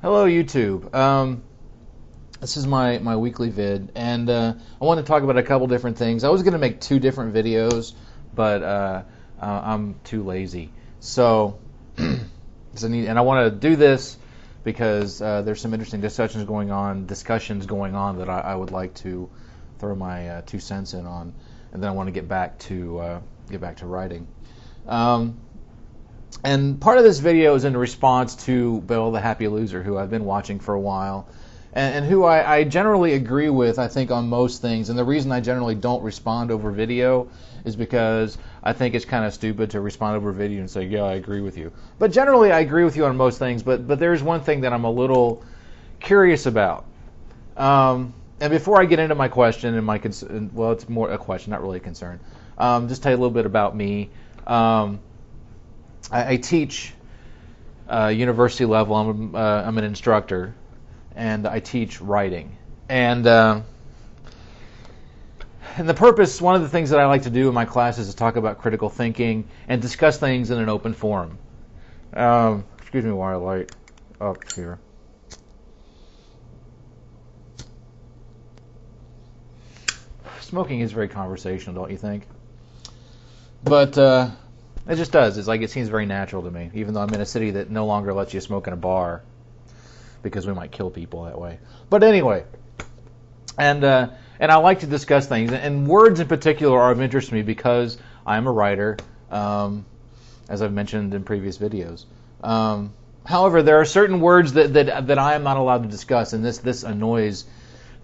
Hello YouTube. This is my weekly vid, and I want to talk about a couple different things. I was going to make two different videos, but I'm too lazy. So, and I want to do this because there's some interesting discussions going on that I would like to throw my 2 cents in on, and then I want to get back to writing. And part of this video is in response to Bill the Happy Loser, who I've been watching for a while, and who I generally agree with, I think, on most things. And the reason I generally don't respond over video is because I think it's kind of stupid to respond over video and say, yeah, I agree with you. But generally, I agree with you on most things, but there's one thing that I'm a little curious about. And before I get into my question and my concern, well, it's more a question, not really a concern, just tell you a little bit about me. I teach university level. I'm an instructor, and I teach writing. And the purpose, one of the things that I like to do in my classes is talk about critical thinking and discuss things in an open forum. Excuse me while I light up here. Smoking is very conversational, don't you think? But it just does. It's like it seems very natural to me, even though I'm in a city that no longer lets you smoke in a bar because we might kill people that way. But anyway, and I like to discuss things, and words in particular are of interest to me because I'm a writer, as I've mentioned in previous videos. However, there are certain words that I am not allowed to discuss, and this annoys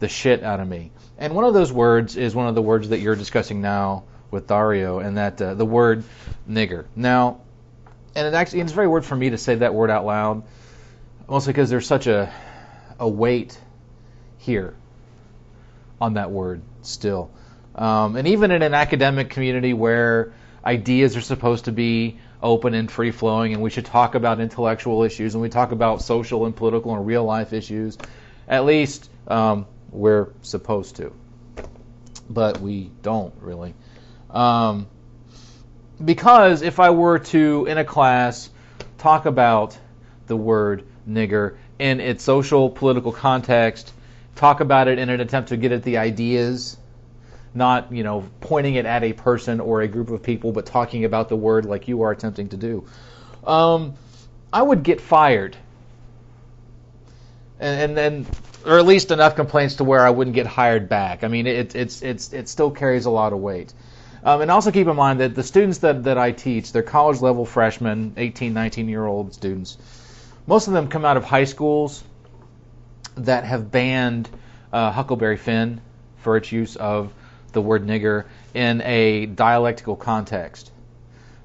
the shit out of me. And one of those words is one of the words that you're discussing now with Dario, and that the word nigger. Now, and it's very weird for me to say that word out loud, mostly because there's such a weight here on that word still. And even in an academic community where ideas are supposed to be open and free-flowing, and we should talk about intellectual issues, and we talk about social and political and real-life issues, at least we're supposed to. But we don't, really. Because if I were to, in a class, talk about the word nigger in its social, political context, talk about it in an attempt to get at the ideas, not, pointing it at a person or a group of people, but talking about the word like you are attempting to do, I would get fired. And then, or at least enough complaints to where I wouldn't get hired back. I mean, it still carries a lot of weight. And also keep in mind that the students that I teach, they're college-level freshmen, 18, 19-year-old students. Most of them come out of high schools that have banned Huckleberry Finn for its use of the word nigger in a dialectical context.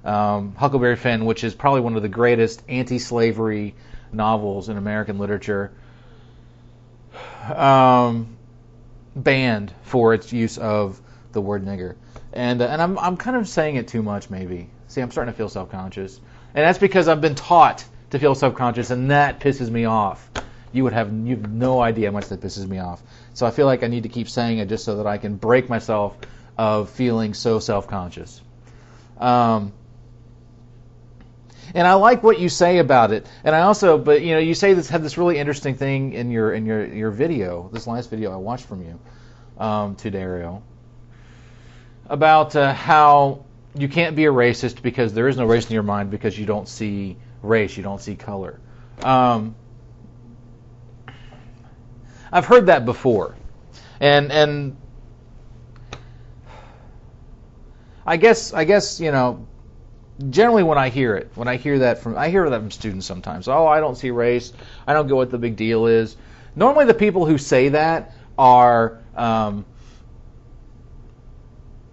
Huckleberry Finn, which is probably one of the greatest anti-slavery novels in American literature, banned for its use of the word nigger. And I'm kind of saying it too much, maybe. See, I'm starting to feel self-conscious. And that's because I've been taught to feel self-conscious, and that pisses me off. You've no idea how much that pisses me off. So I feel like I need to keep saying it just so that I can break myself of feeling so self-conscious. And I like what you say about it. And I also, but you say had this really interesting thing in your video, this last video I watched from you, to Dario, about how you can't be a racist because there is no race in your mind because you don't see race, you don't see color. I've heard that before, and I guess generally when I hear that from students sometimes. Oh, I don't see race. I don't get what the big deal is. Normally, the people who say that are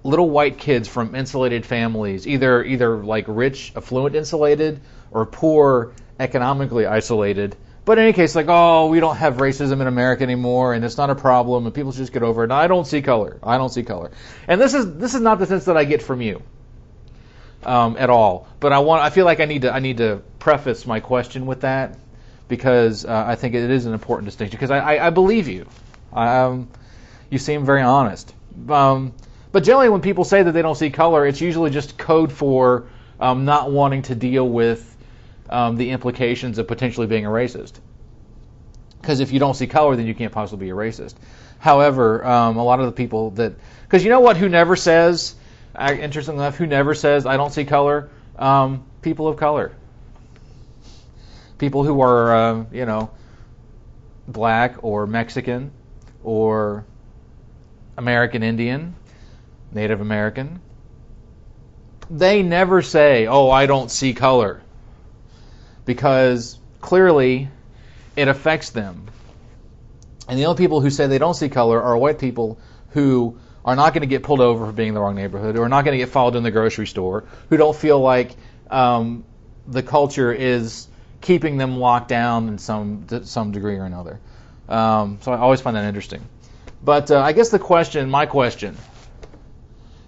little white kids from insulated families, either like rich, affluent, insulated, or poor, economically isolated. But in any case, like, oh, we don't have racism in America anymore, and it's not a problem, and people should just get over it. And I don't see color. I don't see color. And this is not the sense that I get from you at all. But I feel like I need to preface my question with that because I think it is an important distinction. Because I believe you. You seem very honest. But generally, when people say that they don't see color, it's usually just code for not wanting to deal with the implications of potentially being a racist. Because if you don't see color, then you can't possibly be a racist. However, a lot of the people that, because you know what, who never says, interestingly enough, who never says, I don't see color? People of color. People who are, black or Mexican or American Indian, Native American. They never say, oh, I don't see color. Because clearly it affects them. And the only people who say they don't see color are white people who are not going to get pulled over for being in the wrong neighborhood, who are not going to get followed in the grocery store, who don't feel like the culture is keeping them locked down in some degree or another. So I always find that interesting. But I guess my question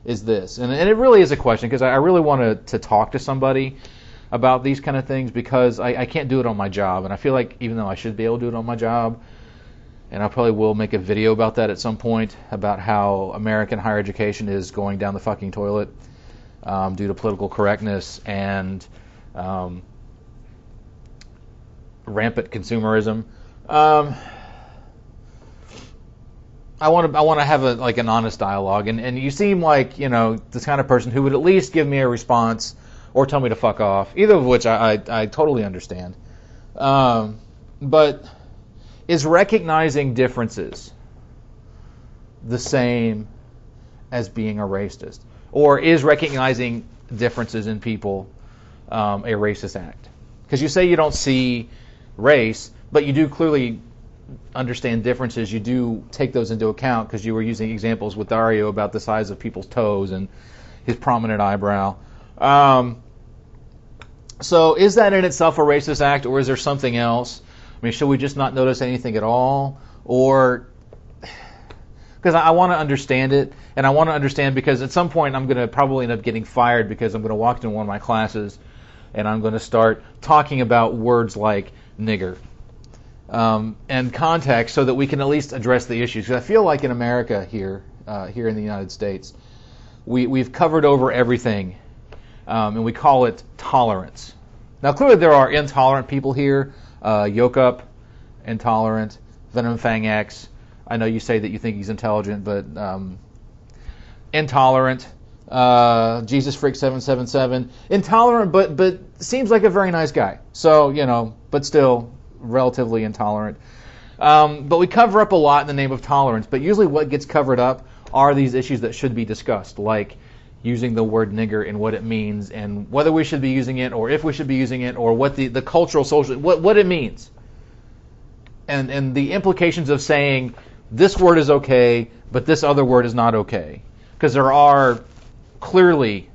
is this, and it really is a question because I really want to talk to somebody about these kind of things because I can't do it on my job, and I feel like even though I should be able to do it on my job, and I probably will make a video about that at some point, about how American higher education is going down the fucking toilet due to political correctness and rampant consumerism. I want to have an honest dialogue, and you seem like this kind of person who would at least give me a response or tell me to fuck off, either of which I totally understand. But is recognizing differences the same as being a racist? Or is recognizing differences in people a racist act? Because you say you don't see race, but you do clearly understand differences. You do take those into account because you were using examples with Dario about the size of people's toes and his prominent eyebrow. So is that in itself a racist act, or is there something else? I mean, should we just not notice anything at all? Or, because I want to understand it, and I want to understand because at some point I'm going to probably end up getting fired because I'm going to walk into one of my classes and I'm going to start talking about words like nigger and context so that we can at least address the issues. Because I feel like in America here in the United States, we've covered over everything, and we call it tolerance. Now, clearly there are intolerant people here. Yoke Up, intolerant. Venom Fang X. I know you say that you think he's intelligent, but intolerant. Jesus Freak 777. Intolerant, but seems like a very nice guy. So, but still relatively intolerant. But we cover up a lot in the name of tolerance. But usually what gets covered up are these issues that should be discussed, like using the word nigger and what it means, and whether we should be using it, or if we should be using it, or what the cultural, social, what it means, and the implications of saying this word is okay, but this other word is not okay, because there are clearly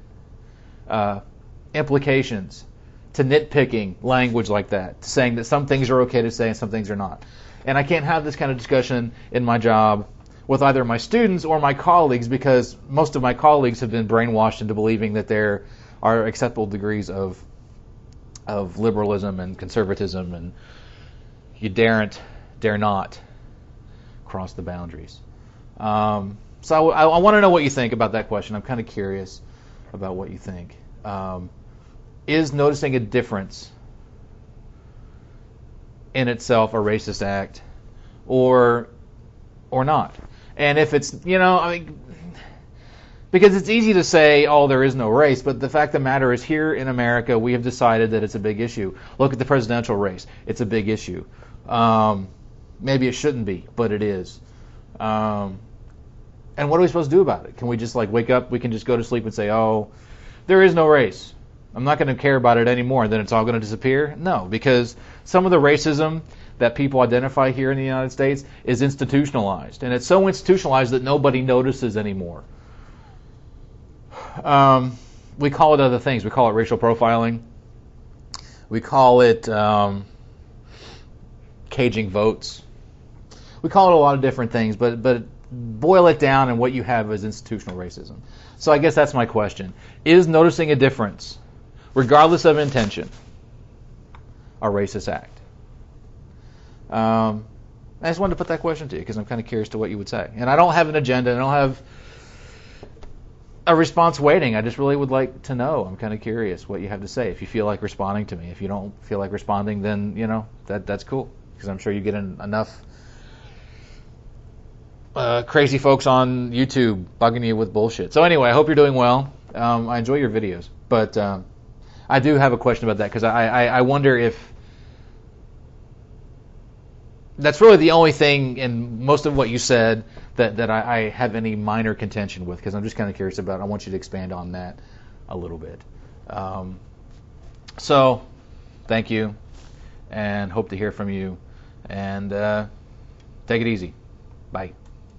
implications to nitpicking language like that, saying that some things are okay to say and some things are not. And I can't have this kind of discussion in my job with either my students or my colleagues, because most of my colleagues have been brainwashed into believing that there are acceptable degrees of liberalism and conservatism, and you dare not cross the boundaries. So I want to know what you think about that question. I'm kind of curious about what you think. Is noticing a difference in itself a racist act, or not? And if it's, because it's easy to say, oh, there is no race, but the fact of the matter is, here in America, we have decided that it's a big issue. Look at the presidential race. It's a big issue. Maybe it shouldn't be, but it is. And what are we supposed to do about it? Can we just wake up? We can just go to sleep and say, oh, there is no race. I'm not going to care about it anymore. Then it's all going to disappear? No, because some of the racism that people identify here in the United States is institutionalized. And it's so institutionalized that nobody notices anymore. We call it other things. We call it racial profiling. We call it caging votes. We call it a lot of different things, but boil it down, and what you have is institutional racism. So I guess that's my question. Is noticing a difference, regardless of intention, a racist act? I just wanted to put that question to you because I'm kind of curious to what you would say. And I don't have an agenda, and I don't have a response waiting. I just really would like to know. I'm kind of curious what you have to say. If you feel like responding to me. If you don't feel like responding, then, that's cool. because I'm sure you get enough crazy folks on YouTube bugging you with bullshit. So anyway, I hope you're doing well. I enjoy your videos, but I do have a question about that, because I wonder if that's really the only thing in most of what you said that I have any minor contention with, because I'm just kind of curious about it. I want you to expand on that a little bit. So thank you, and hope to hear from you, and take it easy. Bye.